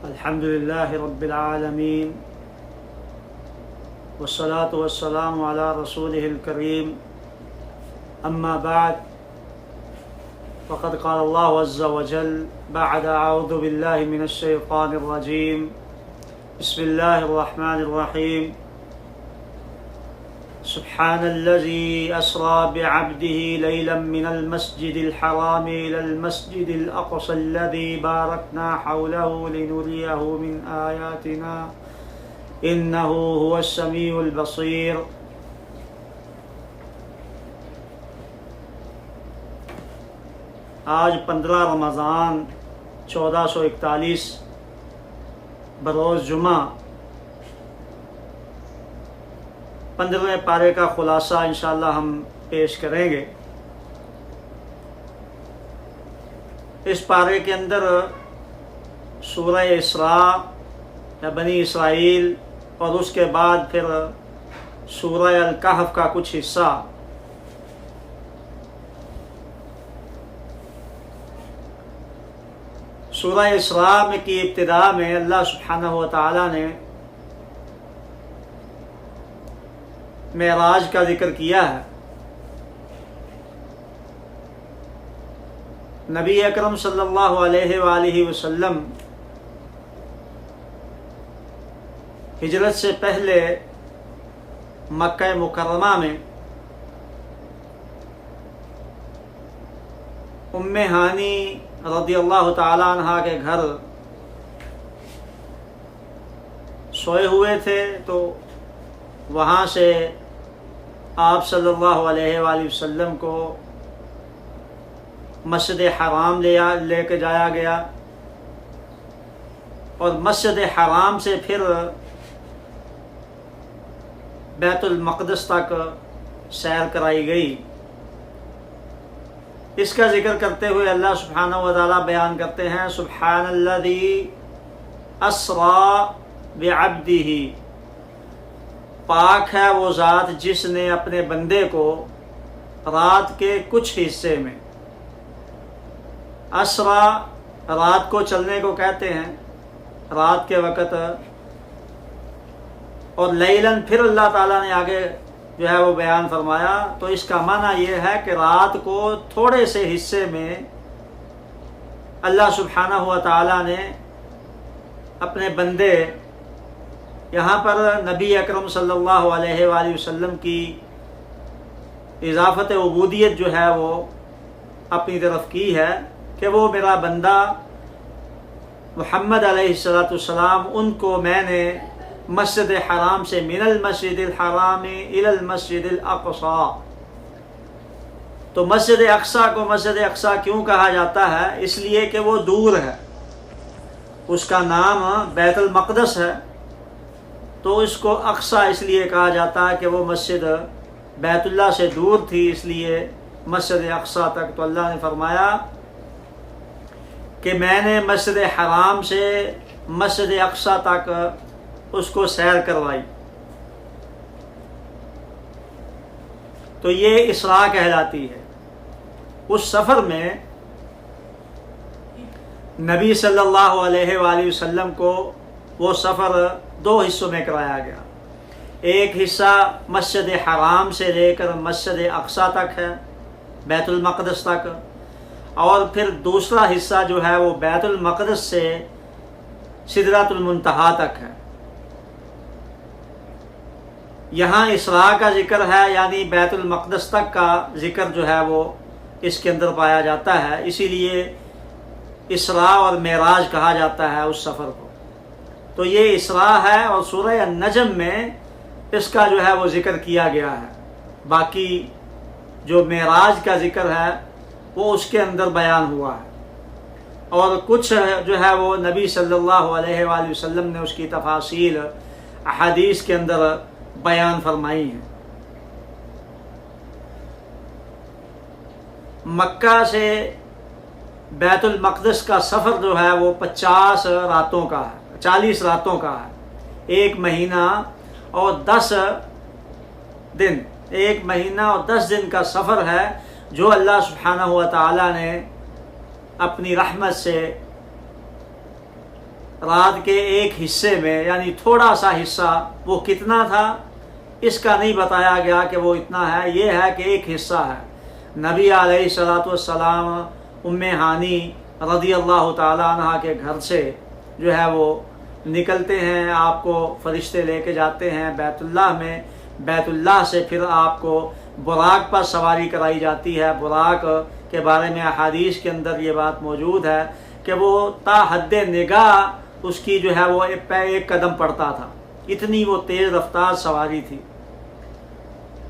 الحمد لله رب العالمين والصلاة والسلام على رسوله الكريم أما بعد فقد قال الله عز وجل بعد أعوذ بالله من الشيطان الرجيم بسم الله الرحمن الرحيم سبحان الذي أسرى بعبده ليلا من المسجد الحرام إلى المسجد الأقصى الذي باركنا حوله لنريه من آياتنا إنه هو السميع البصير۔ آج 15 رمضان 1441 بروز جمعہ 15ویں پارے کا خلاصہ انشاءاللہ ہم پیش کریں گے۔ اس پارے کے اندر سورہ اسراء یا بنی اسرائیل اور اس کے بعد پھر سورہ الکہف کا کچھ حصہ سورہ اسراء میں کی ابتدا میں اللہ سبحانہ و تعالی نے معراج کا ذکر کیا ہے۔ نبی اکرم صلی اللہ علیہ وآلہ وسلم ہجرت سے پہلے مکہ مکرمہ میں ام ہانی رضی اللہ تعالی عنہ کے گھر سوئے ہوئے تھے، تو وہاں سے آپ صلی اللہ علیہ وآلہ وسلم کو مسجد حرام لے کے جایا گیا، اور مسجد حرام سے پھر بیت المقدس تک سیر کرائی گئی۔ اس کا ذکر کرتے ہوئے اللہ سبحانہ و تعالیٰ بیان کرتے ہیں سبحان الذی اسریٰ بعبدہ، پاک ہے وہ ذات جس نے اپنے بندے کو رات کے کچھ حصے میں، اسرا رات کو چلنے کو کہتے ہیں، رات کے وقت، اور لیلن پھر اللہ تعالیٰ نے آگے جو ہے وہ بیان فرمایا، تو اس کا معنی یہ ہے کہ رات کو تھوڑے سے حصے میں اللہ سبحانہ و تعالیٰ نے اپنے بندے، یہاں پر نبی اکرم صلی اللہ علیہ وآلہ وسلم کی اضافت عبودیت جو ہے وہ اپنی طرف کی ہے کہ وہ میرا بندہ محمد علیہ السلام، ان کو میں نے مسجد حرام سے من المسجد الحرام الی المسجد الاقصی، تو مسجد اقصی کو مسجد اقصی کیوں کہا جاتا ہے؟ اس لیے کہ وہ دور ہے، اس کا نام بیت المقدس ہے، تو اس کو اقصی اس لیے کہا جاتا ہے کہ وہ مسجد بیت اللہ سے دور تھی، اس لیے مسجد اقصی تک۔ تو اللہ نے فرمایا کہ میں نے مسجد حرام سے مسجد اقصی تک اس کو سیر کروائی، تو یہ اسراء کہلاتی ہے۔ اس سفر میں نبی صلی اللہ علیہ وآلہ وسلم کو وہ سفر 2 حصوں میں کرایا گیا، ایک حصہ مسجد حرام سے لے کر مسجد اقصی تک ہے، بیت المقدس تک، اور پھر دوسرا حصہ جو ہے وہ بیت المقدس سے سدرۃ المنتہا تک ہے۔ یہاں اسراء کا ذکر ہے، یعنی بیت المقدس تک کا ذکر جو ہے وہ اس کے اندر پایا جاتا ہے، اسی لیے اسراء اور معراج کہا جاتا ہے اس سفر کو۔ تو یہ اسراء ہے، اور سورہ النجم میں اس کا جو ہے وہ ذکر کیا گیا ہے، باقی جو معراج کا ذکر ہے وہ اس کے اندر بیان ہوا ہے، اور کچھ جو ہے وہ نبی صلی اللہ علیہ وآلہ وسلم نے اس کی تفاصیل احادیث کے اندر بیان فرمائی ہیں۔ مکہ سے بیت المقدس کا سفر جو ہے وہ 50 راتوں کا ہے، 40 راتوں کا ہے، 1 مہینہ اور 10 دن، 1 مہینہ اور 10 دن کا سفر ہے، جو اللہ سبحانہ و تعالی نے اپنی رحمت سے رات کے ایک حصے میں، یعنی تھوڑا سا حصہ، وہ کتنا تھا اس کا نہیں بتایا گیا کہ وہ اتنا ہے، یہ ہے کہ ایک حصہ ہے۔ نبی علیہ الصلوۃ والسلام ام ہانی رضی اللہ تعالیٰ عنہ کے گھر سے جو ہے وہ نکلتے ہیں، آپ کو فرشتے لے کے جاتے ہیں بیت اللہ میں، بیت اللہ سے پھر آپ کو براق پر سواری کرائی جاتی ہے۔ براق کے بارے میں احادیث کے اندر یہ بات موجود ہے کہ وہ تا حد نگاہ اس کی جو ہے وہ ایک قدم پڑتا تھا، اتنی وہ تیز رفتار سواری تھی۔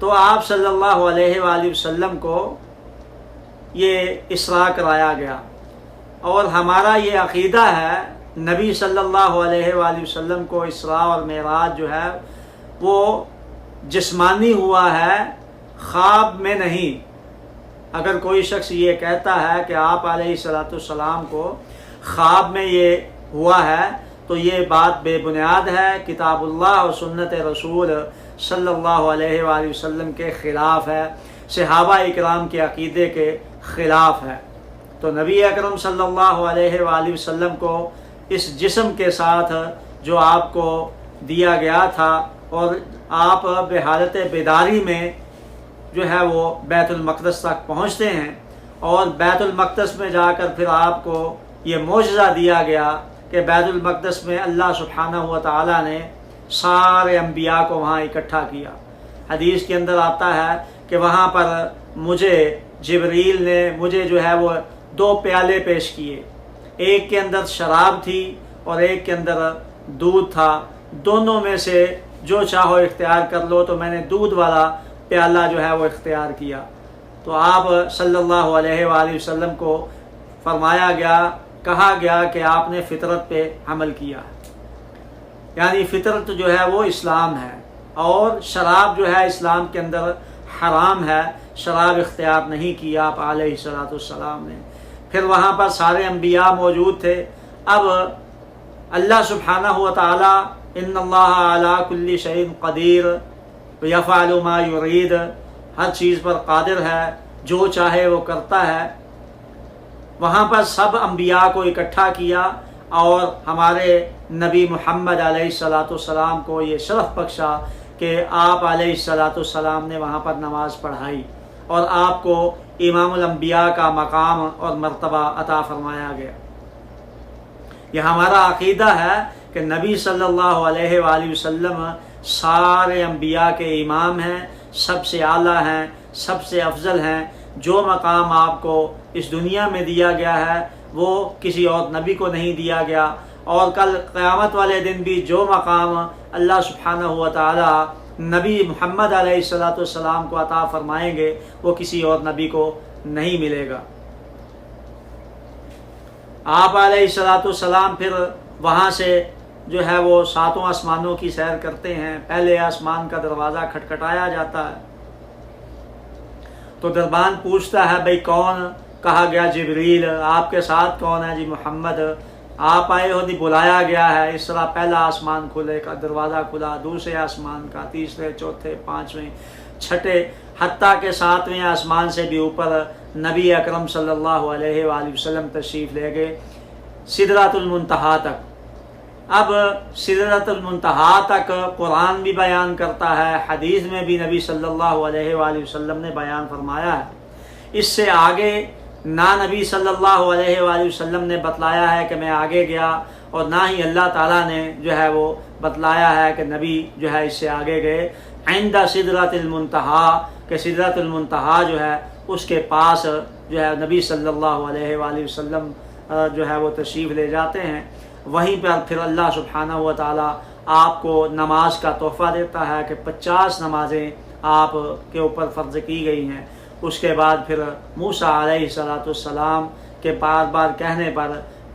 تو آپ صلی اللہ علیہ وآلہ وسلم کو یہ اسراء کرایا گیا، اور ہمارا یہ عقیدہ ہے نبی صلی اللہ علیہ وآلہ وسلم کو اسراء اور معراج جو ہے وہ جسمانی ہوا ہے، خواب میں نہیں۔ اگر کوئی شخص یہ کہتا ہے کہ آپ علیہ الصلوۃ والسلام کو خواب میں یہ ہوا ہے تو یہ بات بے بنیاد ہے، کتاب اللہ اور سنت رسول صلی اللہ علیہ وآلہ وسلم کے خلاف ہے، صحابہ اکرام کے عقیدے کے خلاف ہے۔ تو نبی اکرم صلی اللہ علیہ وآلہ وسلم کو اس جسم کے ساتھ جو آپ کو دیا گیا تھا، اور آپ بحالت بیداری میں جو ہے وہ بیت المقدس تک پہنچتے ہیں، اور بیت المقدس میں جا کر پھر آپ کو یہ معجزہ دیا گیا کہ بیت المقدس میں اللہ سبحانہ و تعالیٰ نے سارے انبیاء کو وہاں اکٹھا کیا۔ حدیث کے اندر آتا ہے کہ وہاں پر مجھے جبریل نے جو ہے وہ 2 پیالے پیش کیے، ایک کے اندر شراب تھی اور ایک کے اندر دودھ تھا، دونوں میں سے جو چاہو اختیار کر لو، تو میں نے دودھ والا پیالہ جو ہے وہ اختیار کیا۔ تو آپ صلی اللہ علیہ وآلہ وسلم کو فرمایا گیا، کہا گیا کہ آپ نے فطرت پہ عمل کیا، یعنی فطرت جو ہے وہ اسلام ہے، اور شراب جو ہے اسلام کے اندر حرام ہے، شراب اختیار نہیں کیا آپ علیہ الصلوۃ والسلام نے۔ پھر وہاں پر سارے انبیاء موجود تھے۔ اب اللہ سبحانہ و تعالی ان اللہ علی کل شیء قدیر یفعل ما یرید، ہر چیز پر قادر ہے، جو چاہے وہ کرتا ہے۔ وہاں پر سب انبیاء کو اکٹھا کیا، اور ہمارے نبی محمد علیہ الصلوۃ والسلام کو یہ شرف بخشا کہ آپ علیہ الصلوۃ والسلام نے وہاں پر نماز پڑھائی، اور آپ کو امام الانبیاء کا مقام اور مرتبہ عطا فرمایا گیا۔ یہ ہمارا عقیدہ ہے کہ نبی صلی اللہ علیہ وآلہ وسلم سارے انبیاء کے امام ہیں، سب سے اعلیٰ ہیں، سب سے افضل ہیں۔ جو مقام آپ کو اس دنیا میں دیا گیا ہے وہ کسی اور نبی کو نہیں دیا گیا، اور کل قیامت والے دن بھی جو مقام اللہ سبحانہ و تعالی نبی محمد علیہ الصلوۃ والسلام کو عطا فرمائیں گے وہ کسی اور نبی کو نہیں ملے گا۔ آپ علیہ الصلوۃ والسلام پھر وہاں سے جو ہے وہ 7 آسمانوں کی سیر کرتے ہیں۔ پہلے آسمان کا دروازہ کھٹکھٹایا جاتا ہے، تو دربان پوچھتا ہے بھئی کون؟ کہا گیا جبریل۔ آپ کے ساتھ کون ہے؟ جی محمد۔ آپ آئے ہو؟ دی بلایا گیا ہے۔ اس طرح پہلا آسمان کھلے کا دروازہ کھلا، دوسرے آسمان کا، تیسرے، چوتھے، 5ویں، 6، حتیٰ کہ 7ویں آسمان سے بھی اوپر نبی اکرم صلی اللہ علیہ وآلہ وسلم تشریف لے گئے سدرۃ المنتہا تک۔ اب سدرۃ المنتہا تک قرآن بھی بیان کرتا ہے، حدیث میں بھی نبی صلی اللہ علیہ وآلہ وسلم نے بیان فرمایا ہے۔ اس سے آگے نہ نبی صلی اللہ علیہ وآلہ وسلم نے بتلایا ہے کہ میں آگے گیا، اور نہ ہی اللہ تعالیٰ نے جو ہے وہ بتلایا ہے کہ نبی جو ہے اس سے آگے گئے۔ عند سدرۃ المنتہا، کہ سدرۃ المنتہا جو ہے اس کے پاس جو ہے نبی صلی اللہ علیہ وآلہ وسلم جو ہے وہ تشریف لے جاتے ہیں۔ وہیں پر پھر اللہ سبحانہ و تعالیٰ آپ کو نماز کا تحفہ دیتا ہے کہ 50 نمازیں آپ کے اوپر فرض کی گئی ہیں۔ اس کے بعد پھر موسیٰ علیہ الصلوۃ والسلام کے بار بار کہنے پر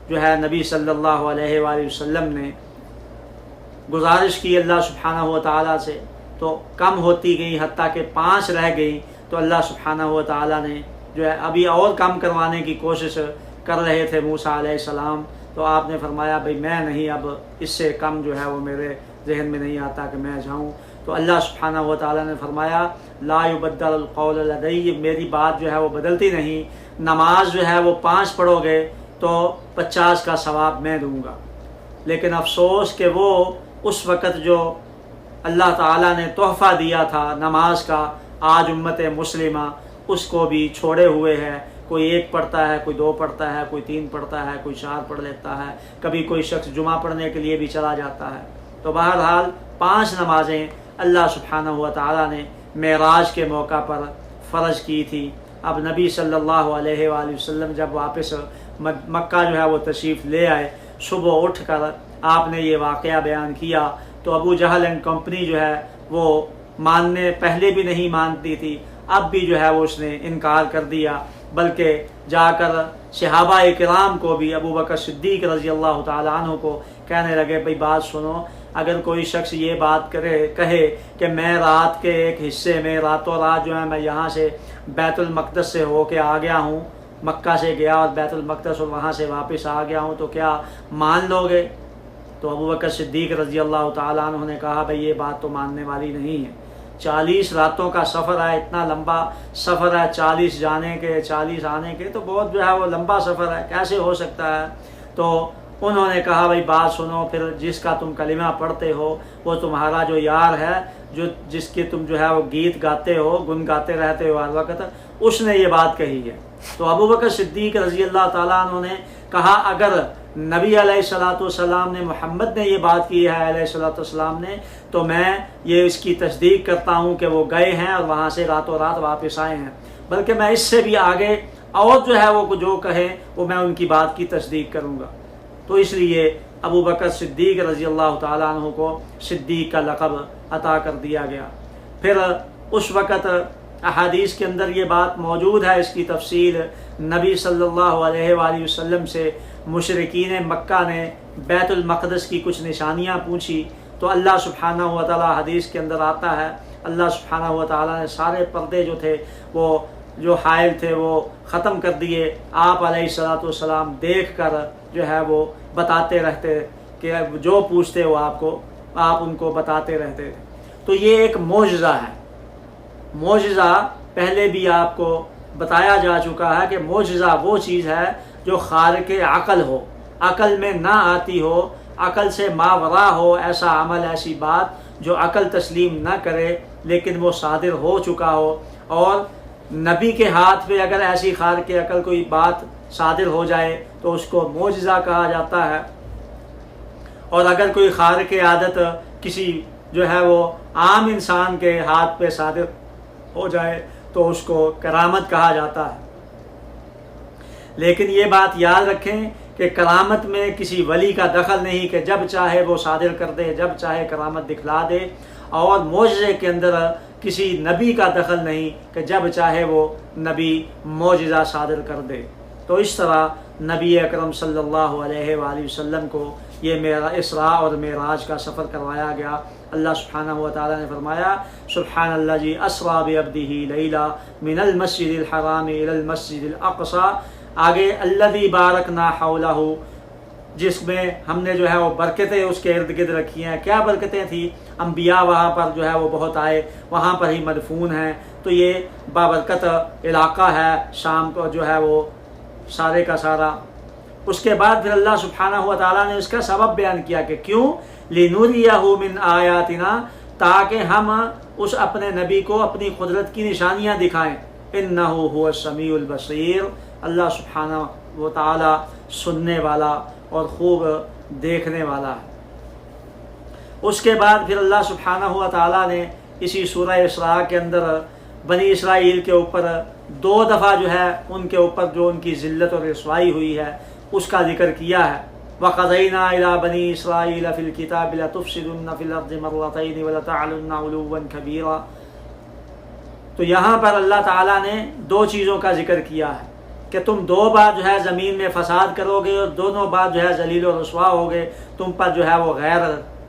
جو ہے نبی صلی اللہ علیہ وآلہ وسلم نے گزارش کی اللہ سبحانہ و تعالیٰ سے، تو کم ہوتی گئی حتیٰ کہ 5 رہ گئی۔ تو اللہ سبحانہ و تعالیٰ نے جو ہے ابھی اور کم کروانے کی کوشش کر رہے تھے موسیٰ علیہ السلام، تو آپ نے فرمایا بھئی میں نہیں، اب اس سے کم جو ہے وہ میرے ذہن میں نہیں آتا کہ میں جاؤں۔ تو اللہ سبحانہ و تعالیٰ نے فرمایا لا یبدل القول لدی، میری بات جو ہے وہ بدلتی نہیں، نماز جو ہے وہ 5 پڑھو گے تو 50 کا ثواب میں دوں گا۔ لیکن افسوس کہ وہ اس وقت جو اللہ تعالیٰ نے تحفہ دیا تھا نماز کا، آج امت مسلمہ اس کو بھی چھوڑے ہوئے ہے۔ کوئی ایک پڑھتا ہے، کوئی دو پڑھتا ہے، کوئی تین پڑھتا ہے، کوئی چار پڑھ لیتا ہے، کبھی کوئی شخص جمعہ پڑھنے کے لیے بھی چلا جاتا ہے۔ تو بہرحال 5 نمازیں اللہ سبحانہ و تعالیٰ نے معراج کے موقع پر فرض کی تھی۔ اب نبی صلی اللہ علیہ وآلہ وسلم جب واپس مکہ جو ہے وہ تشریف لے آئے، صبح اٹھ کر آپ نے یہ واقعہ بیان کیا تو ابو جہل اینڈ کمپنی جو ہے وہ ماننے پہلے بھی نہیں مانتی تھی، اب بھی جو ہے وہ اس نے انکار کر دیا، بلکہ جا کر صحابہ کرام کو بھی، ابو بکر صدیق رضی اللہ تعالیٰ عنہ کو کہنے لگے بھئی بات سنو، اگر کوئی شخص یہ بات کہے کہ میں رات کے ایک حصے میں راتوں رات جو ہے میں یہاں سے بیت المقدس سے ہو کے آ گیا ہوں، مکہ سے گیا اور بیت المقدس اور وہاں سے واپس آ گیا ہوں، تو کیا مان لو گے؟ تو ابو بکر صدیق رضی اللہ تعالیٰ عنہ نے کہا بھئی یہ بات تو ماننے والی نہیں ہے، 40 راتوں کا سفر ہے، اتنا لمبا سفر ہے، 40 جانے کے 40 آنے کے، تو بہت جو ہے وہ لمبا سفر ہے، کیسے ہو سکتا ہے؟ تو انہوں نے کہا بھئی بات سنو، پھر جس کا تم کلمہ پڑھتے ہو وہ تمہارا جو یار ہے، جس کی تم جو ہے وہ گیت گاتے ہو، گن گاتے رہتے ہو ہر وقت، اس نے یہ بات کہی ہے۔ تو ابو بکر صدیق رضی اللہ تعالیٰ عنہ نے کہا اگر نبی علیہ الصلوۃ والسلام نے، محمد نے یہ بات کی ہے علیہ الصلوۃ والسلام نے، تو میں یہ اس کی تصدیق کرتا ہوں کہ وہ گئے ہیں اور وہاں سے راتوں رات واپس آئے ہیں، بلکہ میں اس سے بھی آگے اور جو ہے وہ جو کہیں وہ میں ان کی بات کی تصدیق کروں گا۔ تو اس لیے ابو بکر صدیق رضی اللہ تعالیٰ عنہ کو صدیق کا لقب عطا کر دیا گیا۔ پھر اس وقت احادیث کے اندر یہ بات موجود ہے، اس کی تفصیل، نبی صلی اللہ علیہ وآلہ وسلم سے مشرکین مکہ نے بیت المقدس کی کچھ نشانیاں پوچھی، تو اللہ سبحانہ و تعالیٰ حدیث کے اندر آتا ہے، اللہ سبحانہ و تعالیٰ نے سارے پردے جو تھے وہ جو حائل تھے وہ ختم کر دیے، آپ علیہ الصلوۃ والسلام دیکھ کر جو ہے وہ بتاتے رہتے کہ جو پوچھتے وہ آپ ان کو بتاتے رہتے تھے۔ تو یہ ایک معجزہ ہے۔ معجزہ پہلے بھی آپ کو بتایا جا چکا ہے کہ معجزہ وہ چیز ہے جو خارق عقل ہو، عقل میں نہ آتی ہو، عقل سے ماورا ہو، ایسا عمل، ایسی بات جو عقل تسلیم نہ کرے لیکن وہ صادر ہو چکا ہو۔ اور نبی کے ہاتھ پہ اگر ایسی خارق عقل کوئی بات صادر ہو جائے تو اس کو معجزہ کہا جاتا ہے، اور اگر کوئی خارق عادت کسی جو ہے وہ عام انسان کے ہاتھ پہ صادر ہو جائے تو اس کو کرامت کہا جاتا ہے۔ لیکن یہ بات یاد رکھیں کہ کرامت میں کسی ولی کا دخل نہیں کہ جب چاہے وہ صادر کر دے، جب چاہے کرامت دکھلا دے، اور معجزے کے اندر کسی نبی کا دخل نہیں کہ جب چاہے وہ نبی معجزہ صادر کر دے۔ تو اس طرح نبی اکرم صلی اللہ علیہ وآلہ وسلم کو یہ اسراء اور معراج کا سفر کروایا گیا۔ اللہ سبحانہ و تعالیٰ نے فرمایا سبحان الذی اسریٰ بعبدہ لیلا من المسجد الحرام الی المسجد الاقصی، آگے الذی بارکنا حولہ، جس میں ہم نے جو ہے وہ برکتیں اس کے ارد گرد رکھی ہیں۔ کیا برکتیں تھیں؟ انبیاء وہاں پر جو ہے وہ بہت آئے، وہاں پر ہی مدفون ہیں، تو یہ بابرکت علاقہ ہے، شام کو جو ہے وہ سارے کا سارا۔ اس کے بعد پھر اللہ سبحانہ و تعالیٰ نے اس کا سبب بیان کیا کہ کیوں، لِنُرِيَهُ مِنْ آیاتنا، تاکہ ہم اس اپنے نبی کو اپنی قدرت کی نشانیاں دکھائیں۔ اِنَّهُ هُوَ السَّمِيعُ الْبَصِيرُ، اللہ سبحانہ و تعالیٰ سننے والا اور خوب دیکھنے والا ہے۔ اس کے بعد پھر اللہ سبحانہ و تعالیٰ نے اسی سورہ اسراء کے اندر بنی اسرائیل کے اوپر 2 دفعہ جو ہے ان کے اوپر جو ان کی ذلت اور رسوائی ہوئی ہے اس کا ذکر کیا ہے۔ وَقَضَيْنَا إِلَىٰ بَنِي إِسْرَائِيلَ فِي الْكِتَابِ لَتُفْسِدُنَّ فِي الْأَرْضِ مَرَّتَيْنِ وَلَتَعْلُنَّ عُلُوًّا كَبِيرًا۔ تو یہاں پر اللہ تعالیٰ نے 2 چیزوں کا ذکر کیا ہے کہ تم 2 بار جو ہے زمین میں فساد کرو گے، اور دونوں بار جو ہے ذلیل و رسوا ہوگے، تم پر جو ہے وہ غیر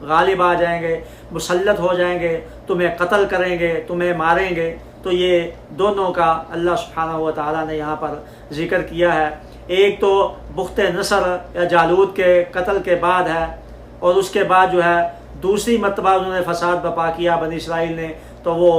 غالب آ جائیں گے، مسلط ہو جائیں گے، تمہیں قتل کریں گے، تمہیں ماریں گے۔ تو یہ دونوں کا اللہ سبحانہ و تعالیٰ نے یہاں پر ذکر کیا ہے۔ ایک تو بخت نصر یا جالوت کے قتل کے بعد ہے، اور اس کے بعد جو ہے دوسری مرتبہ انہوں نے فساد برپا کیا بنی اسرائیل نے، تو وہ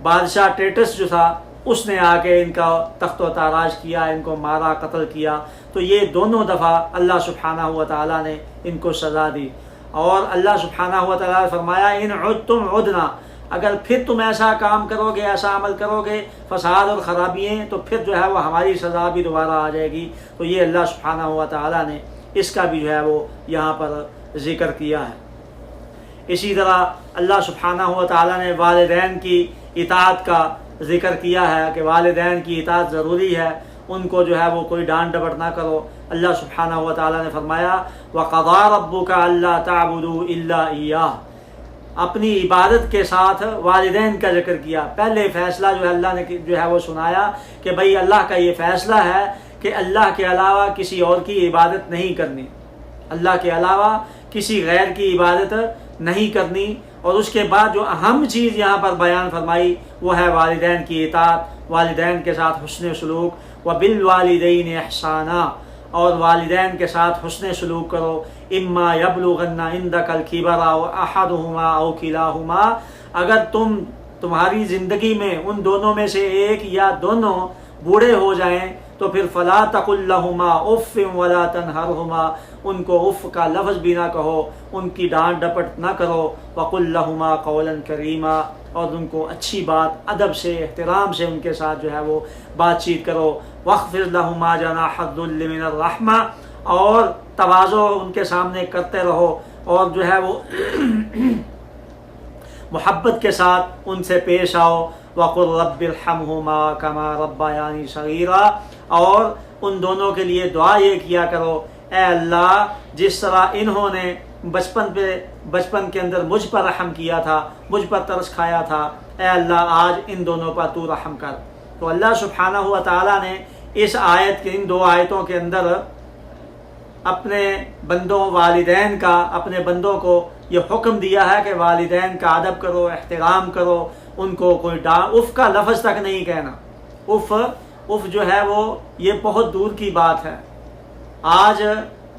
بادشاہ ٹیٹس جو تھا اس نے آ کے ان کا تخت و تاراج کیا، ان کو مارا، قتل کیا۔ تو یہ دونوں دفعہ اللہ سبحانہ و تعالیٰ نے ان کو سزا دی۔ اور اللہ سبحانہ و تعالیٰ نے فرمایا ان عدتم عدنا، اگر پھر تم ایسا کام کرو گے، ایسا عمل کرو گے، فساد اور خرابییں، تو پھر جو ہے وہ ہماری سزا بھی دوبارہ آ جائے گی۔ تو یہ اللہ سبحانہ و تعالیٰ نے اس کا بھی جو ہے وہ یہاں پر ذکر کیا ہے۔ اسی طرح اللہ سبحانہ و تعالیٰ نے والدین کی اطاعت کا ذکر کیا ہے کہ والدین کی اطاعت ضروری ہے، ان کو جو ہے وہ کوئی ڈانٹ ڈپٹ نہ کرو۔ اللہ سبحانہ و تعالیٰ نے فرمایا وَقَضَىٰ رَبُّكَ أَلَّا تَعْبُدُوا إِلَّا إِيَّاهُ، اپنی عبادت کے ساتھ والدین کا ذکر کیا۔ پہلے فیصلہ جو ہے اللہ نے جو ہے وہ سنایا کہ بھئی اللہ کا یہ فیصلہ ہے کہ اللہ کے علاوہ کسی اور کی عبادت نہیں کرنی، اللہ کے علاوہ کسی غیر کی عبادت نہیں کرنی۔ اور اس کے بعد جو اہم چیز یہاں پر بیان فرمائی وہ ہے والدین کی اطاعت، والدین کے ساتھ حسن سلوک۔ وَبِالْوَالِدَيْنِ إِحْسَانًا، اور والدین کے ساتھ حسن سلوک کرو۔ اِمَّا يَبْلُغَنَّ عِندَكَ الْكِبَرَ أَحَدُهُمَا أَوْ كِلَاهُمَا، اگر تمہاری زندگی میں ان دونوں میں سے ایک یا دونوں بوڑھے ہو جائیں تو پھر فَلَا تَقُل لَّهُمَا أُفٍّ وَلَا تَنْهَرْهُمَا، ان کو اف کا لفظ بھی نہ کہو، ان کی ڈانٹ ڈپٹ نہ کرو۔ وَقُل لَّهُمَا قَوْلًا كَرِيمًا، اور ان کو اچھی بات ادب سے احترام سے ان کے ساتھ جو ہے وہ بات چیت کرو۔ وَاخْفِضْ لَهُمَا جَنَاحَ الذُّلِّ مِنَ الرَّحْمَةِ، اور تواضع ان کے سامنے کرتے رہو اور جو ہے وہ محبت کے ساتھ ان سے پیش آؤ۔ وَقُلْ رَبِّ ارْحَمْهُمَا كَمَا رَبَّيَانِي صَغِيرًا، اور ان دونوں کے لیے دعا یہ کیا کرو اے اللہ جس طرح انہوں نے بچپن کے اندر مجھ پر رحم کیا تھا، مجھ پر ترس کھایا تھا، اے اللہ آج ان دونوں پر تو رحم کر۔ تو اللہ سبحانہ و تعالیٰ نے اس آیت کے ان دو آیتوں کے اندر اپنے بندوں والدین کا، اپنے بندوں کو یہ حکم دیا ہے کہ والدین کا ادب کرو، احترام کرو، ان کو کوئی اف کا لفظ تک نہیں کہنا۔ اف جو ہے وہ یہ بہت دور کی بات ہے۔ آج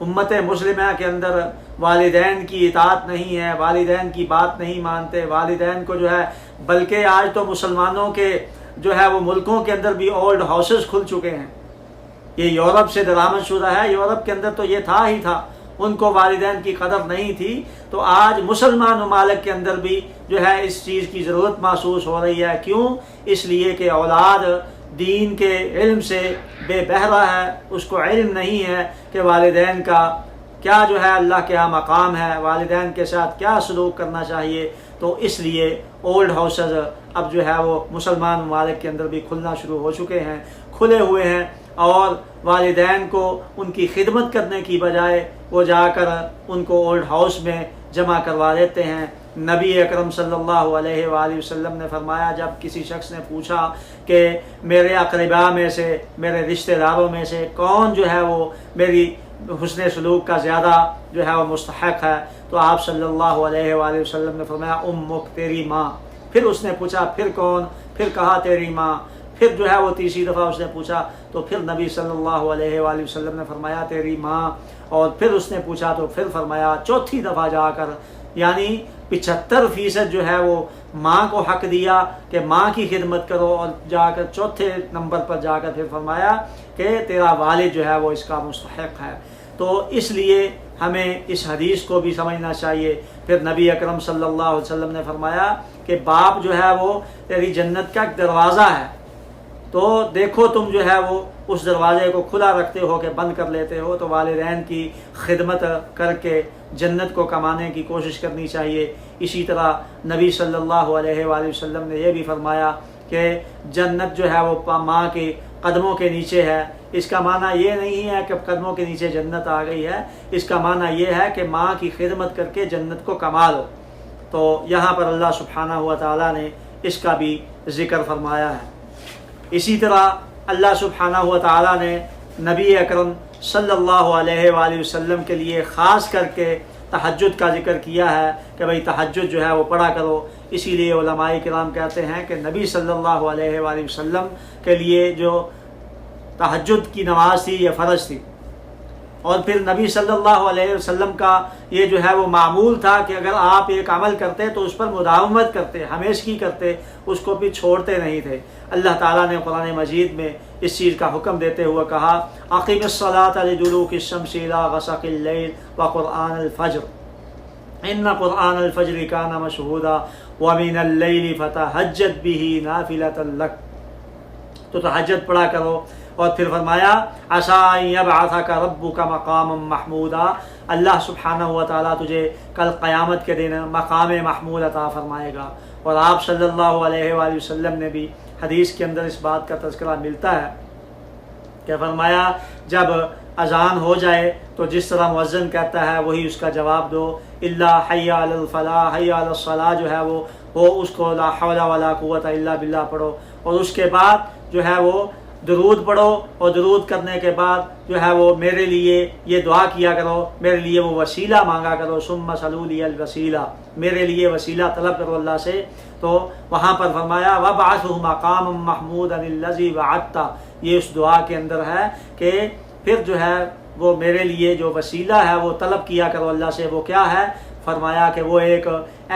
امت مسلمہ کے اندر والدین کی اطاعت نہیں ہے، والدین کی بات نہیں مانتے، والدین کو جو ہے، بلکہ آج تو مسلمانوں کے جو ہے وہ ملکوں کے اندر بھی اولڈ ہاؤسز کھل چکے ہیں۔ یہ یورپ سے درآمد شدہ ہے، یورپ کے اندر تو یہ تھا ہی تھا، ان کو والدین کی قدر نہیں تھی۔ تو آج مسلمان ممالک کے اندر بھی جو ہے اس چیز کی ضرورت محسوس ہو رہی ہے۔ کیوں؟ اس لیے کہ اولاد دین کے علم سے بے بہرا ہے، اس کو علم نہیں ہے کہ والدین کا کیا جو ہے اللہ کے ہاں مقام ہے، والدین کے ساتھ کیا سلوک کرنا چاہیے۔ تو اس لیے اولڈ ہاؤسز اب جو ہے وہ مسلمان ممالک کے اندر بھی کھلنا شروع ہو چکے ہیں، کھلے ہوئے ہیں، اور والدین کو ان کی خدمت کرنے کی بجائے وہ جا کر ان کو اولڈ ہاؤس میں جمع کروا دیتے ہیں۔ نبی اکرم صلی اللہ علیہ وآلہ وسلم نے فرمایا، جب کسی شخص نے پوچھا کہ میرے اقرباء میں سے، میرے رشتہ داروں میں سے کون جو ہے وہ میری حسن سلوک کا زیادہ جو ہے وہ مستحق ہے، تو آپ صلی اللہ علیہ وآلہ وسلم نے فرمایا امک، تیری ماں۔ پھر اس نے پوچھا پھر کون؟ پھر کہا تیری ماں۔ پھر جو ہے وہ تیسری دفعہ اس نے پوچھا تو پھر نبی صلی اللہ علیہ وآلہ وسلم نے فرمایا تیری ماں۔ اور پھر اس نے پوچھا تو پھر فرمایا، چوتھی دفعہ جا کر، یعنی 75% جو ہے وہ ماں کو حق دیا کہ ماں کی خدمت کرو، اور جا کر چوتھے نمبر پر جا کر پھر فرمایا کہ تیرا والد جو ہے وہ اس کا مستحق ہے۔ تو اس لیے ہمیں اس حدیث کو بھی سمجھنا چاہیے۔ پھر نبی اکرم صلی اللہ علیہ وسلم نے فرمایا کہ باپ جو ہے وہ تیری جنت کا ایک دروازہ ہے، تو دیکھو تم جو ہے وہ اس دروازے کو کھلا رکھتے ہو کہ بند کر لیتے ہو۔ تو والدین کی خدمت کر کے جنت کو کمانے کی کوشش کرنی چاہیے۔ اسی طرح نبی صلی اللہ علیہ وآلہ وسلم نے یہ بھی فرمایا کہ جنت جو ہے وہ ماں کے قدموں کے نیچے ہے۔ اس کا معنی یہ نہیں ہے کہ قدموں کے نیچے جنت آ گئی ہے، اس کا معنی یہ ہے کہ ماں کی خدمت کر کے جنت کو کما لو۔ تو یہاں پر اللہ سبحانہ و تعالیٰ نے اس کا بھی ذکر فرمایا ہے۔ اسی طرح اللہ سبحانہ و تعالیٰ نے نبی اکرم صلی اللہ علیہ وآلہ وسلم کے لیے خاص کر کے تہجد کا ذکر کیا ہے کہ بھئی تہجد جو ہے وہ پڑھا کرو۔ اسی لیے علماء کرام کہتے ہیں کہ نبی صلی اللہ علیہ وآلہ وسلم کے لیے جو تہجد کی نماز تھی یہ فرض تھی، اور پھر نبی صلی اللہ علیہ وسلم کا یہ جو ہے وہ معمول تھا کہ اگر آپ ایک عمل کرتے تو اس پر مداومت کرتے، ہمیشگی کرتے، اس کو بھی چھوڑتے نہیں تھے۔ اللہ تعالیٰ نے قرآن مجید میں اس چیز کا حکم دیتے ہوئے کہا اقیم الصلاۃ لدلوک الشمس الی غسق اللیل وقرآن الفجر ان قرآن الفجر کان مشہودا ومن اللیل فتہجد بہ نافلۃ لک، تو تہجد پڑھا کرو۔ اور پھر فرمایا عسیٰ ان یبعثک ربک مقاما محمودا، اللہ سبحانہ و تعالیٰ تجھے کل قیامت کے دن مقام محمود عطا فرمائے گا۔ اور آپ صلی اللہ علیہ وآلہ وسلم نے بھی حدیث کے اندر اس بات کا تذکرہ ملتا ہے کہ فرمایا جب اذان ہو جائے تو جس طرح مؤذن کہتا ہے وہی اس کا جواب دو، الا حی علی الفلاح حی علی الصلاح جو ہے وہ اس کو لا حول ولا قوت الا باللہ پڑھو، اور اس کے بعد جو ہے وہ درود پڑھو، اور درود کرنے کے بعد جو ہے وہ میرے لیے یہ دعا کیا کرو، میرے لیے وہ وسیلہ مانگا کرو، ثم صلوا لی الوسیلہ، میرے لیے وسیلہ طلب کرو اللہ سے۔ تو وہاں پر فرمایا وابعثہ مقاما محمودا الذی وعدتہ، یہ اس دعا کے اندر ہے کہ پھر جو ہے وہ میرے لیے جو وسیلہ ہے وہ طلب کیا کرو اللہ سے۔ وہ کیا ہے؟ فرمایا کہ وہ ایک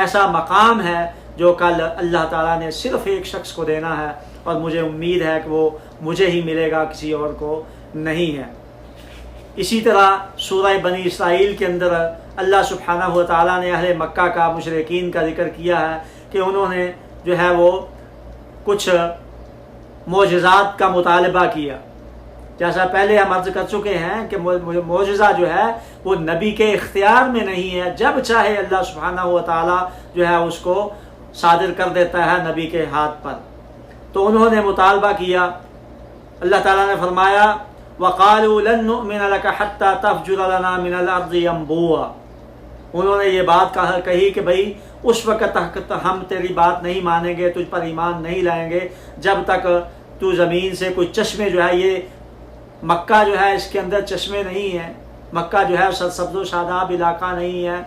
ایسا مقام ہے جو کل اللہ تعالیٰ نے صرف ایک شخص کو دینا ہے، اور مجھے امید ہے کہ وہ مجھے ہی ملے گا، کسی اور کو نہیں ہے۔ اسی طرح سورہ بنی اسرائیل کے اندر اللہ سبحانہ و تعالیٰ نے اہل مکہ کا، مشرکین کا ذکر کیا ہے کہ انہوں نے جو ہے وہ کچھ معجزات کا مطالبہ کیا، جیسا پہلے ہم عرض کر چکے ہیں کہ معجزہ جو ہے وہ نبی کے اختیار میں نہیں ہے، جب چاہے اللہ سبحانہ و تعالیٰ جو ہے اس کو صادر کر دیتا ہے نبی کے ہاتھ پر۔ تو انہوں نے مطالبہ کیا، اللہ تعالیٰ نے فرمایا وَقَالُوا لَن نُؤْمِنَ لَكَ حَتَّى تَفْجُرَ لَنَا مِنَ الْأَرْضِ يَنبُوعًا، انہوں نے یہ بات کہی کہ بھئی اس وقت تک ہم تیری بات نہیں مانیں گے، تجھ پر ایمان نہیں لائیں گے جب تک تو زمین سے کوئی چشمے جو ہے، یہ مکہ جو ہے اس کے اندر چشمے نہیں ہیں، مکہ جو ہے سبز و شاداب علاقہ نہیں ہے،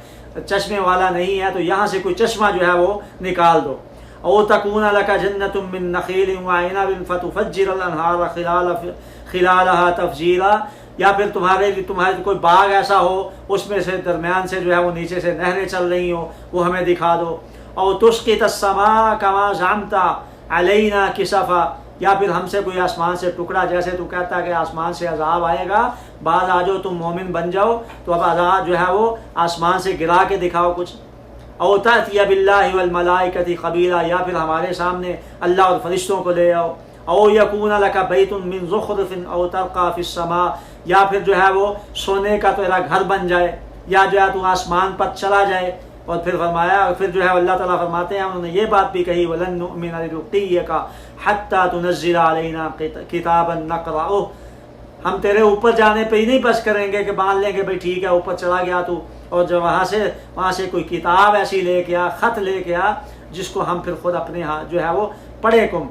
چشمے والا نہیں ہے، تو یہاں سے کوئی چشمہ جو ہے وہ نکال دو۔ او تکون لک جنت من نخیل وعنب فتفجر الانہار خلالها تفجیرا، یا پھر تمہارے کوئی باغ ایسا ہو اس میں سے درمیان سے جو ہے وہ نیچے سے نہریں چل رہی ہوں، وہ ہمیں دکھا دو۔ او تسقط السماء کما زعمت علینا کسفا، یا پھر ہم سے کوئی آسمان سے ٹکڑا، جیسے تو کہتا ہے کہ آسمان سے عذاب آئے گا، بعد آ جاؤ تم مومن بن جاؤ، تو اب عذاب جو ہے وہ آسمان سے گرا کے دکھاؤ کچھ۔ او تأتی باللہ والملائکۃ قبیلا، یا پھر ہمارے سامنے اللہ اور فرشتوں کو لے آؤ۔ او یکون لک بیت من زخرف او ترقی فی السماء، یا پھر جو ہے وہ سونے کا تیرا گھر بن جائے، یا جو ہے تو آسمان پر چلا جائے۔ اور پھر فرمایا، پھر جو ہے اللہ تعالیٰ فرماتے ہیں انہوں نے یہ بات بھی کہی وَلَن نُؤْمِنَ لِرُقِيِّكَ حَتَّى تُنَزِّلَ عَلَيْنَا كِتَابًا نَقْرَؤُهُ، ہم تیرے اوپر جانے پہ ہی نہیں بس کریں گے کہ مان لیں گے بھائی ٹھیک ہے اوپر چلا گیا تو، اور جو وہاں سے کوئی کتاب ایسی لے کے آ، خط لے کے آ جس کو ہم پھر خود اپنے ہاتھ جو ہے وہ پڑھے کم۔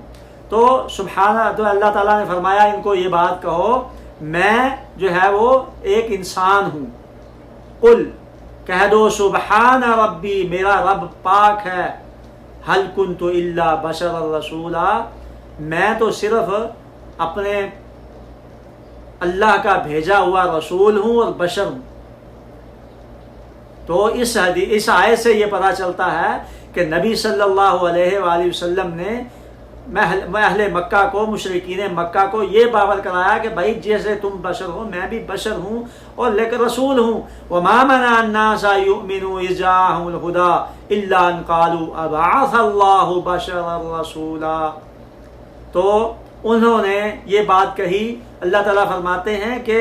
تو سبحانہ، تو اللہ تعالیٰ نے فرمایا ان کو یہ بات کہو میں جو ہے وہ ایک انسان ہوں، قل کہہ دو سبحان ربی، میرا رب پاک ہے، حل کنت الا بشر رسولا، میں تو صرف اپنے اللہ کا بھیجا ہوا رسول ہوں اور بشر ہوں۔ تو اس آیت سے یہ پتہ چلتا ہے کہ نبی صلی اللہ علیہ وآلہ وسلم نے اہل مکہ کو، مشرکین مکہ کو یہ باور کرایا کہ بھائی جیسے تم بشر ہو میں بھی بشر ہوں اور لیکن رسول ہوں۔ وَمَا مَنَعَ النَّاسَ يُؤْمِنُوا إِذْ جَاءَهُمُ الْهُدَىٰ إِلَّا أَن قَالُوا أَبَعَثَ اللَّهُ بَشَرًا رَّسُولًا، تو انہوں نے یہ بات کہی، اللہ تعالیٰ فرماتے ہیں کہ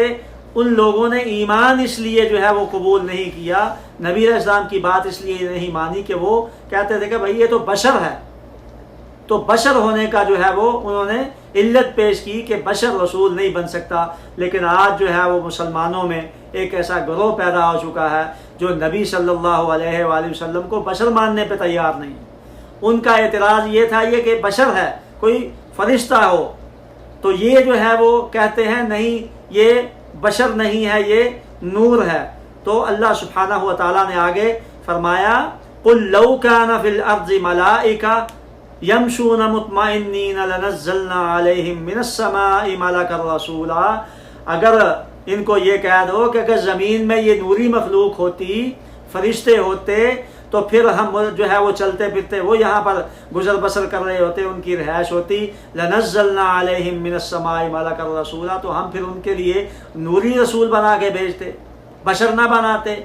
ان لوگوں نے ایمان اس لیے جو ہے وہ قبول نہیں کیا، نبی علیہ السلام کی بات اس لیے نہیں مانی کہ وہ کہتے تھے کہ بھائی یہ تو بشر ہے، تو بشر ہونے کا جو ہے وہ انہوں نے علت پیش کی کہ بشر رسول نہیں بن سکتا۔ لیکن آج جو ہے وہ مسلمانوں میں ایک ایسا گروہ پیدا ہو چکا ہے جو نبی صلی اللہ علیہ وآلہ وسلم کو بشر ماننے پہ تیار نہیں۔ ان کا اعتراض یہ تھا یہ کہ بشر ہے، کوئی فرشتہ ہو، تو یہ جو ہے وہ کہتے ہیں نہیں یہ بشر نہیں ہے، یہ نور ہے۔ تو اللہ سبحانہ و تعالیٰ نے آگے فرمایا قُلْ لَوْ كَانَ فِي الْأَرْضِ مَلَائِكَةٌ يَمْشُونَ مُطْمَئِنِّينَ لَنَزَّلْنَا عَلَيْهِمْ مِنَ السَّمَاءِ مَلَكًا رَّسُولًا، اگر ان کو یہ کہہ دو کہ اگر زمین میں یہ نوری مخلوق ہوتی، فرشتے ہوتے، تو پھر ہم جو ہے وہ چلتے پھرتے، وہ یہاں پر گزر بسر کر رہے ہوتے، ان کی رہائش ہوتی۔ لَنَزَّلْنَا عَلَيْهِم مِّنَ السَّمَاءِ مَلَكًا رَّسُولًا، تو ہم پھر ان کے لیے نوری رسول بنا کے بھیجتے، بشر نہ بناتے۔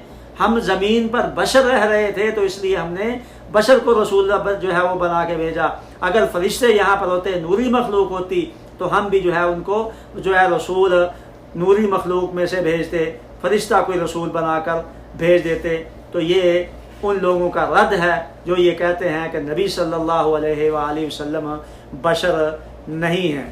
ہم زمین پر بشر رہ رہے تھے تو اس لیے ہم نے بشر کو رسول جو ہے وہ بنا کے بھیجا۔ اگر فرشتے یہاں پر ہوتے، نوری مخلوق ہوتی، تو ہم بھی جو ہے ان کو جو ہے رسول نوری مخلوق میں سے بھیجتے، فرشتہ کوئی رسول بنا کر بھیج دیتے۔ تو یہ ان لوگوں کا رد ہے جو یہ کہتے ہیں کہ نبی صلی اللہ علیہ وآلہ وسلم بشر نہیں ہیں۔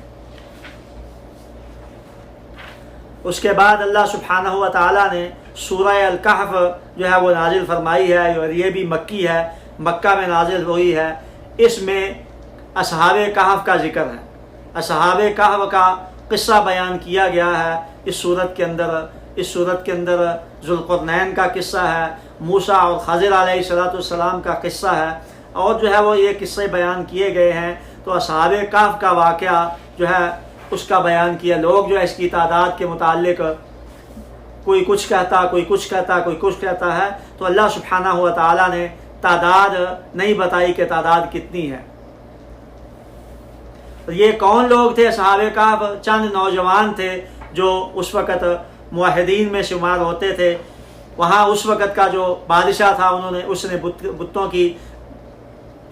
اس کے بعد اللہ سبحانہ و تعالیٰ نے سورہ الکہف جو ہے وہ نازل فرمائی ہے، اور یہ بھی مکی ہے، مکہ میں نازل ہوئی ہے۔ اس میں اصحاب کہف کا ذکر ہے، اصحاب کہف کا قصہ بیان کیا گیا ہے اس صورت کے اندر۔ اس صورت کے اندر ذوالقرنین کا قصہ ہے، موسیٰ اور خضر علیہ السلام کا قصہ ہے، اور جو ہے وہ یہ قصے بیان کیے گئے ہیں۔ تو اصحاب کہف کا واقعہ جو ہے اس کا بیان کیا۔ لوگ جو ہے اس کی تعداد کے متعلق کوئی کچھ کہتا، کوئی کچھ کہتا، کوئی کچھ کہتا ہے، تو اللہ سبحانہ و تعالیٰ نے تعداد نہیں بتائی کہ تعداد کتنی ہے۔ یہ کون لوگ تھے اصحاب کہف؟ چند نوجوان تھے جو اس وقت موحدین میں شمار ہوتے تھے۔ وہاں اس وقت کا جو بادشاہ تھا اس نے بتوں کی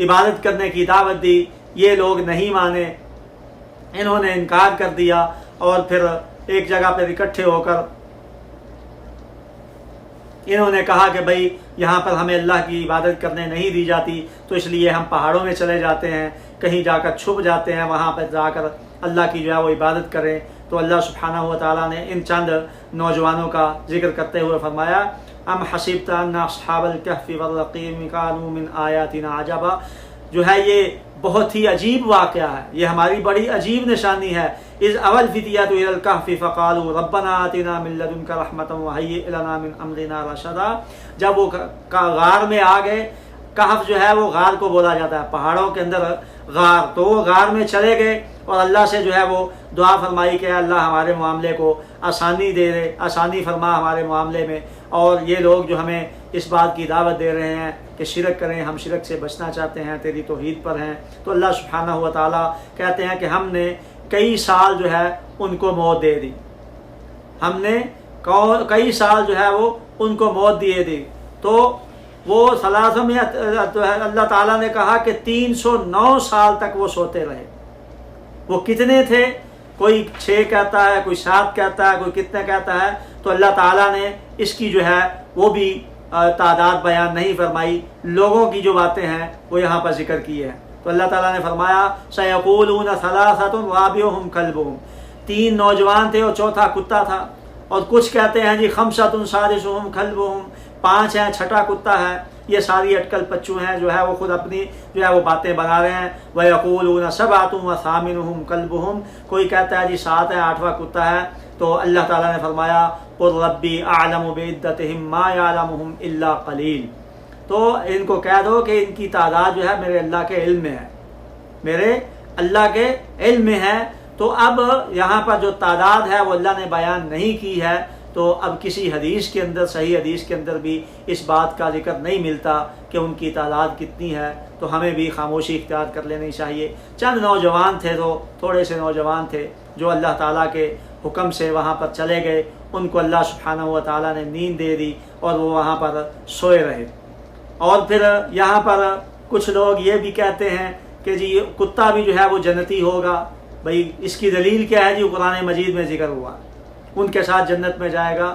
عبادت کرنے کی دعوت دی۔ یہ لوگ نہیں مانے، انہوں نے انکار کر دیا، اور پھر ایک جگہ پر اکٹھے ہو کر انہوں نے کہا کہ بھائی یہاں پر ہمیں اللہ کی عبادت کرنے نہیں دی جاتی، تو اس لیے ہم پہاڑوں میں چلے جاتے ہیں، کہیں جا کر چھپ جاتے ہیں، وہاں پر جا کر اللہ کی جو ہے وہ عبادت کریں۔ تو اللہ سبحانہ و تعالیٰ نے ان چند نوجوانوں کا ذکر کرتے ہوئے فرمایا، ام حسبت ان اصحاب الکہف والرقیم کانوا من آیاتنا عجبا۔ جو ہے یہ بہت ہی عجیب واقعہ ہے، یہ ہماری بڑی عجیب نشانی ہے۔ اذ اول فتیۃ الی الکہف فقالوا ربنا آتنا من لدنک رحمۃ وہیئ لنا من امرنا رشدا۔ جب وہ غار میں آ گئے، کہف جو ہے وہ غار کو بولا جاتا ہے، پہاڑوں کے اندر غار، تو وہ غار میں چلے گئے اور اللہ سے جو ہے وہ دعا فرمائی کہ اللہ ہمارے معاملے کو آسانی دے دے، آسانی فرما ہمارے معاملے میں، اور یہ لوگ جو ہمیں اس بات کی دعوت دے رہے ہیں کہ شرک کریں، ہم شرک سے بچنا چاہتے ہیں، تیری توحید پر ہیں۔ تو اللہ سبحانہ و تعالیٰ کہتے ہیں کہ ہم نے کئی سال جو ہے ان کو موت دے دی، ہم نے کئی سال جو ہے وہ ان کو موت دیے دی۔ تو وہ ثلاثہ میں اللہ تعالیٰ نے کہا کہ 309 سال تک وہ سوتے رہے۔ وہ کتنے تھے؟ کوئی 6 کہتا ہے، کوئی 7 کہتا ہے، کوئی کتنے کہتا ہے۔ تو اللہ تعالیٰ نے اس کی جو ہے وہ بھی تعداد بیان نہیں فرمائی، لوگوں کی جو باتیں ہیں وہ یہاں پر ذکر کی ہے۔ تو اللہ تعالیٰ نے فرمایا سَيَقُولُونَ ثَلَاثَةٌ رَابِعُهُمْ كَلْبُهُمْ، 3 نوجوان تھے اور چوتھا کتا تھا، اور کچھ کہتے ہیں جی خمسۃ سادسہم کلبہم، 5 ہیں، چھٹا کتا ہے۔ یہ ساری اٹکل پچو ہیں جو ہے وہ خود اپنی جو ہے وہ باتیں بنا رہے ہیں۔ وَيَقُولُونَ سَبْعَةٌ وَثَامِنُهُمْ كَلْبُهُمْ، کوئی کہتا ہے جی 7 ہے، 8واں کتا ہے۔ تو اللہ تعالیٰ نے فرمایا قُلْ رَبِّي أَعْلَمُ بِعِدَّتِهِم مَّا يَعْلَمُهُمْ إِلَّا قَلِيلٌ، تو ان کو کہہ دو کہ ان کی تعداد جو ہے میرے اللہ کے علم میں ہے، میرے اللہ کے علم میں ہے۔ تو اب یہاں پر جو تعداد ہے وہ اللہ نے بیان نہیں کی ہے، تو اب کسی حدیث کے اندر، صحیح حدیث کے اندر بھی اس بات کا ذکر نہیں ملتا کہ ان کی تعداد کتنی ہے۔ تو ہمیں بھی خاموشی اختیار کر لینی چاہیے۔ چند نوجوان تھے، تو تھوڑے سے نوجوان تھے جو اللہ تعالیٰ کے حکم سے وہاں پر چلے گئے، ان کو اللہ سبحانہ و تعالیٰ نے نیند دے دی اور وہ وہاں پر سوئے رہے۔ اور پھر یہاں پر کچھ لوگ یہ بھی کہتے ہیں کہ جی کتا بھی جو ہے وہ جنتی ہوگا۔ بھائی اس کی دلیل کیا ہے؟ جی قرآن مجید میں ذکر ہوا، ان کے ساتھ جنت میں جائے گا۔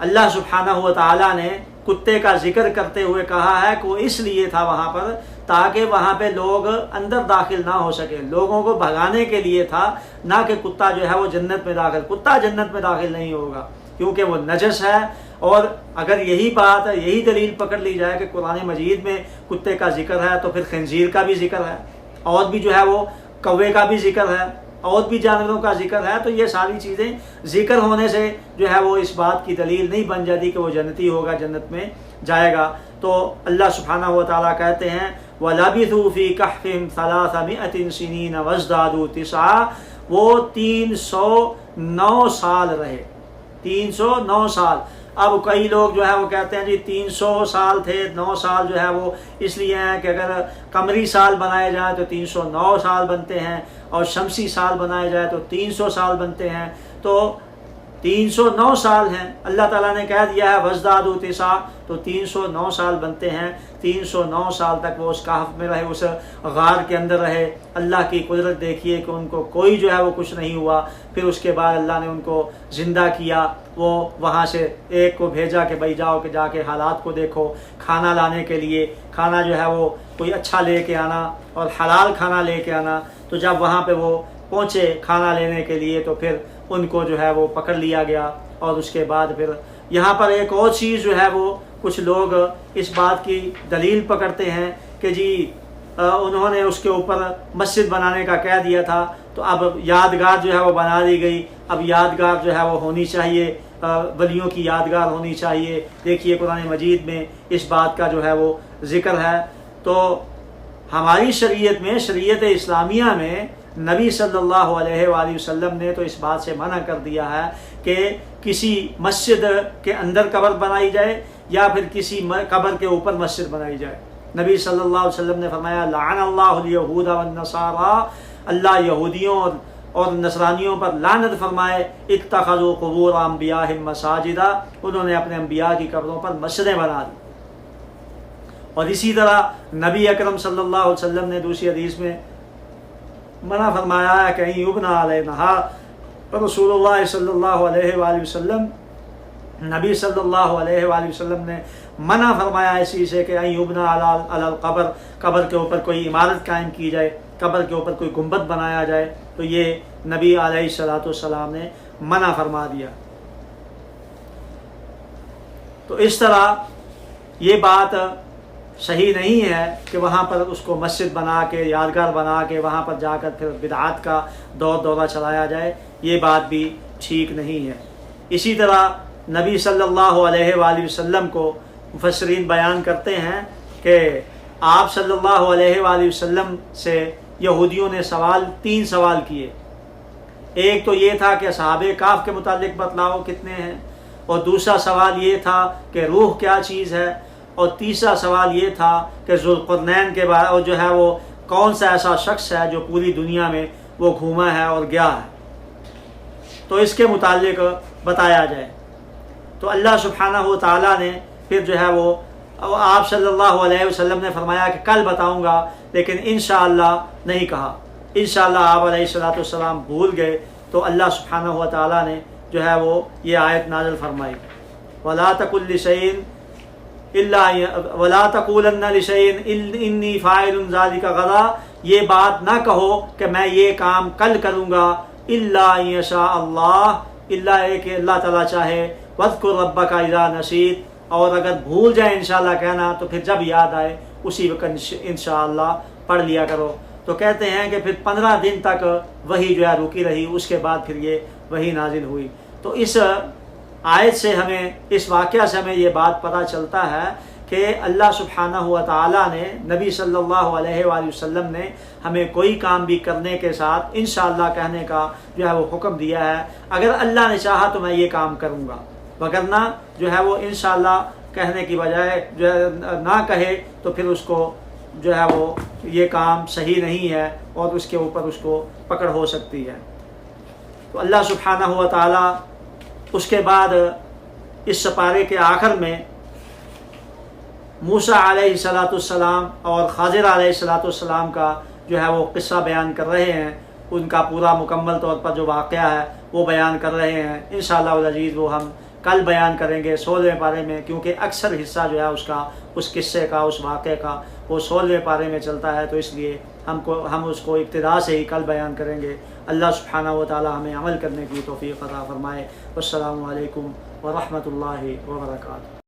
اللہ سبحانہ و تعالیٰ نے کتے کا ذکر کرتے ہوئے کہا ہے کہ وہ اس لیے تھا وہاں پر تاکہ وہاں پہ لوگ اندر داخل نہ ہو سکے، لوگوں کو بھگانے کے لیے تھا، نہ کہ کتا جو ہے وہ جنت میں داخل۔ کتا جنت میں داخل نہیں ہوگا کیونکہ وہ نجس ہے۔ اور اگر یہی بات، یہی دلیل پکڑ لی جائے کہ قرآن مجید میں کتے کا ذکر ہے، تو پھر خنزیر کا بھی ذکر ہے، اور بھی جو ہے وہ کوے کا بھی ذکر ہے، اور بھی جانوروں کا ذکر ہے۔ تو یہ ساری چیزیں ذکر ہونے سے جو ہے وہ اس بات کی دلیل نہیں بن جاتی کہ وہ جنتی ہوگا، جنت میں جائے گا۔ تو اللہ سبحانہ و تعالیٰ کہتے ہیں وَلَبِثُوا فِي كَهْفِهِمْ 300 سِنِينَ وَازْدَادُوا 9، وہ 309 سال رہے، 309 سال۔ اب کئی لوگ جو ہے وہ کہتے ہیں جی 300 سال تھے، 9 سال جو ہے وہ اس لیے ہیں کہ اگر قمری سال بنائے جائیں تو 309 سال بنتے ہیں، اور شمسی سال بنائے جائے تو 300 سال بنتے ہیں، تو 309 سال ہیں۔ اللہ تعالیٰ نے کہہ دیا ہے وزدادوا تسعا، تو 309 سال بنتے ہیں۔ 309 سال تک وہ اس کہف میں رہے، اس غار کے اندر رہے۔ اللہ کی قدرت دیکھیے کہ ان کو کوئی جو ہے وہ کچھ نہیں ہوا۔ پھر اس کے بعد اللہ نے ان کو زندہ کیا، وہ وہاں سے ایک کو بھیجا کہ بھائی جاؤ کہ جا کے حالات کو دیکھو، کھانا لانے کے لیے، کھانا جو ہے وہ کوئی اچھا لے کے آنا اور حلال کھانا لے کے آنا۔ تو جب وہاں پہ وہ پہنچے کھانا لینے کے لیے تو پھر ان کو جو ہے وہ پکڑ لیا گیا۔ اور اس کے بعد پھر یہاں پر ایک اور چیز جو ہے وہ کچھ لوگ اس بات کی دلیل پکڑتے ہیں کہ جی انہوں نے اس کے اوپر مسجد بنانے کا کہہ دیا تھا، تو اب یادگار جو ہے وہ بنا دی گئی۔ اب یادگار جو ہے وہ ہونی چاہیے، ولیوں کی یادگار ہونی چاہیے۔ دیکھیے قرآن مجید میں اس بات کا جو ہے وہ ذکر ہے۔ تو ہماری شریعت میں، شریعت اسلامیہ میں نبی صلی اللہ علیہ وآلہ وسلم نے تو اس بات سے منع کر دیا ہے کہ کسی مسجد کے اندر قبر بنائی جائے یا پھر کسی قبر کے اوپر مسجد بنائی جائے۔ نبی صلی اللہ علیہ وسلم نے فرمایا لعن اللہ الیہود والنصارى، اللہ یہودیوں اور نصرانیوں پر لعنت فرمائے، اتخذوا قبور انبیاءہم مساجدا، انہوں نے اپنے انبیاء کی قبروں پر مسجدیں بنا دی۔ اور اسی طرح نبی اکرم صلی اللہ علیہ وسلم نے دوسری حدیث میں منع فرمایا ہے کہ یبنى علیہا، رسول اللہ صلی اللہ علیہ وآلہ وسلم، نبی صلی اللہ علیہ وآلہ وسلم نے منع فرمایا اسی سے کہ یبنى علی القبر، قبر کے اوپر کوئی عمارت قائم کی جائے، قبر کے اوپر کوئی گنبد بنایا جائے، تو یہ نبی علیہ الصلوۃ والسلام نے منع فرما دیا۔ تو اس طرح یہ بات صحیح نہیں ہے کہ وہاں پر اس کو مسجد بنا کے، یادگار بنا کے وہاں پر جا کر پھر بدعات کا دورہ چلایا جائے، یہ بات بھی ٹھیک نہیں ہے۔ اسی طرح نبی صلی اللہ علیہ وآلہ وسلم کو مفسرین بیان کرتے ہیں کہ آپ صلی اللہ علیہ وآلہ وسلم سے یہودیوں نے تین سوال کیے۔ ایک تو یہ تھا کہ اصحاب کہف کے متعلق بتلاؤ کتنے ہیں، اور دوسرا سوال یہ تھا کہ روح کیا چیز ہے، اور تیسرا سوال یہ تھا کہ ذوالقرنین کے بارے اور جو ہے وہ کون سا ایسا شخص ہے جو پوری دنیا میں وہ گھوما ہے اور گیا ہے، تو اس کے متعلق بتایا جائے۔ تو اللہ سبحانہ و تعالیٰ نے پھر جو ہے وہ آپ صلی اللہ علیہ وسلم نے فرمایا کہ کل بتاؤں گا، لیکن انشاءاللہ نہیں کہا۔ انشاءاللہ آپ علیہ الصلوۃ والسلام بھول گئے، تو اللہ سبحانہ و تعالیٰ نے جو ہے وہ یہ آیت نازل فرمائی، وَلَا تَقُل لِشَيْءٍ وَلَا تَقُولَنَّ لِشَيْءٍ إِنِّي فَاعِلٌ ذَلِكَ غَدًا، یہ بات نہ کہو کہ میں یہ کام کل کروں گا، إِلَّا إِن يَشَاءَ اللَّهُ، اللہ ہے کہ اللہ تعالیٰ چاہے، وَاذْكُر رَبَّكَ إِذَا نَسِيتَ، اور اگر بھول جائے انشاءاللہ کہنا تو پھر جب یاد آئے اسی وقت انشاءاللہ پڑھ لیا کرو۔ تو کہتے ہیں کہ پھر 15 دن تک وحی جو ہے رکی رہی، اس کے بعد پھر یہ وحی نازل ہوئی۔ تو اس آیت سے ہمیں، اس واقعہ سے ہمیں یہ بات پتہ چلتا ہے کہ اللہ سبحانہ و تعالیٰ نے نبی صلی اللہ علیہ وآلہ وسلم نے ہمیں کوئی کام بھی کرنے کے ساتھ انشاءاللہ کہنے کا جو ہے وہ حکم دیا ہے۔ اگر اللہ نے چاہا تو میں یہ کام کروں گا، وگرنہ جو ہے وہ انشاءاللہ کہنے کی بجائے جو ہے نہ کہے تو پھر اس کو جو ہے وہ یہ کام صحیح نہیں ہے اور اس کے اوپر اس کو پکڑ ہو سکتی ہے۔ تو اللہ سبحانہ و تعالیٰ اس کے بعد اس سپارے کے آخر میں موسیٰ علیہ الصلوۃ والسلام اور خضر علیہ الصلوۃ والسلام کا جو ہے وہ قصہ بیان کر رہے ہیں، ان کا پورا مکمل طور پر جو واقعہ ہے وہ بیان کر رہے ہیں۔ انشاءاللہ العزیز وہ ہم کل بیان کریں گے 16ویں پارے میں، کیونکہ اکثر حصہ جو ہے اس قصے کا، اس واقعے کا وہ 16ویں پارے میں چلتا ہے، تو اس لیے ہم اس کو ابتدا سے ہی کل بیان کریں گے۔ اللہ سبحانہ و تعالی ہمیں عمل کرنے کی توفیق عطا فرمائے۔ والسلام علیکم ورحمۃ اللہ وبرکاتہ۔